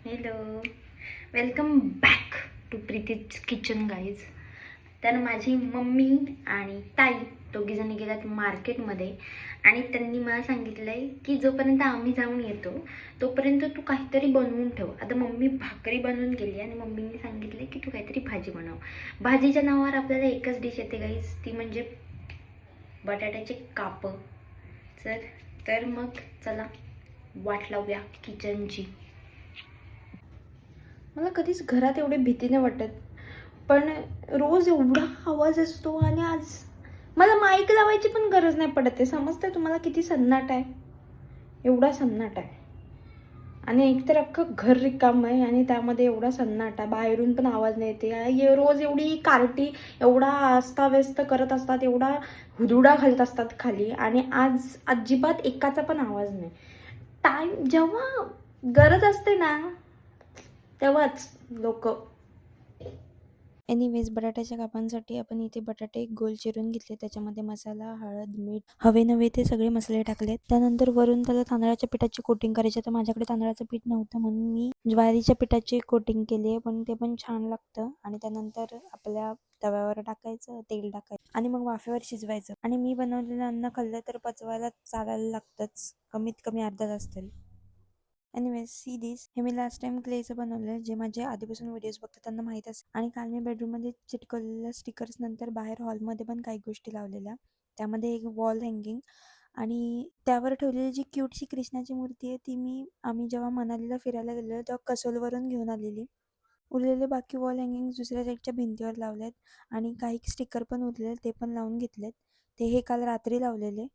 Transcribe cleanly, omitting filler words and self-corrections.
Hello, welcome back to Preeti's kitchen guys. तर माझी mummy आणि ताई दोघीजणी गेल्यात मार्केटमध्ये आणि त्यांनी मला सांगितलं आहे की जोपर्यंत आम्ही जाऊन येतो तोपर्यंत तू काहीतरी बनवून ठेव. आता मम्मी भाकरी बनवून गेली आणि मम्मीने सांगितलं की तू काहीतरी भाजी बनव. भाजीच्या नावावर आपल्याला एकच डिश येते गाईज, ती म्हणजे बटाट्याचे कापं. तर तर मग चला वाट लावूया किचनची. मला कधीच घरात एवढी भीती नाही वाटत, पण रोज एवढा आवाज असतो आणि आज मला माईक लावायची पण गरज नाही पडत आहे. समजतंय तुम्हाला किती सन्नाट आहे? एवढा सन्नाट आहे आणि एकतर अख्खं घर रिकाम आहे आणि त्यामध्ये एवढा सन्नाट आहे, बाहेरून पण आवाज नाही येते. रोज एवढी कार्टी एवढा अस्ताव्यस्त करत असतात, एवढा हुदुडा घालत असतात खाली आणि आज अजिबात एकाचा पण आवाज नाही. टाईम जेव्हा गरज असते ना तेव्हाच लोक. एनिवेज, बटाट्याच्या कापांसाठी आपण इथे बटाटे गोल चिरून घेतले. त्याच्यामध्ये मसाला, हळद, मीठ, हवे नवे ते सगळे मसाले टाकले. त्यानंतर वरून त्याला तांदळाच्या पिठाची कोटिंग करायची. तर माझ्याकडे तांदळाचं पीठ नव्हतं म्हणून मी ज्वारीच्या पिठाची कोटिंग केली आहे, पण ते पण छान लागतं. आणि त्यानंतर आपल्या तव्यावर टाकायचं, तेल टाकायचं आणि मग वाफेवर शिजवायचं. आणि मी बनवलेलं अन्न खाल्लं तर पचवायला चालायला लागतंच, कमीत कमी अर्धा तास तरी. Anyways, see this. हे मी लास्ट टाइम क्लेचं बनवलं, जे माझे आधीपासून व्हिडिओज बघतात त्यांना माहीत असतं. आणि काल मी बेडरूममध्ये चिटकवलेल्या स्टिकर्स नंतर बाहेर हॉलमध्ये पण काही गोष्टी लावलेल्या. त्यामध्ये एक वॉल हँगिंग आणि त्यावर ठेवलेली जी क्यूटशी कृष्णाची मूर्ती आहे ती आम्ही जेव्हा मनालीला फिरायला गेलेलो तेव्हा कसोलवरून घेऊन आलेली. उरलेले बाकी वॉल हँगिंग दुसऱ्या साईडच्या भिंतीवर लावलेत आणि काही स्टिकर पण उरलेले ते पण लावून घेतलेत. ते हे काल रात्री लावलेले.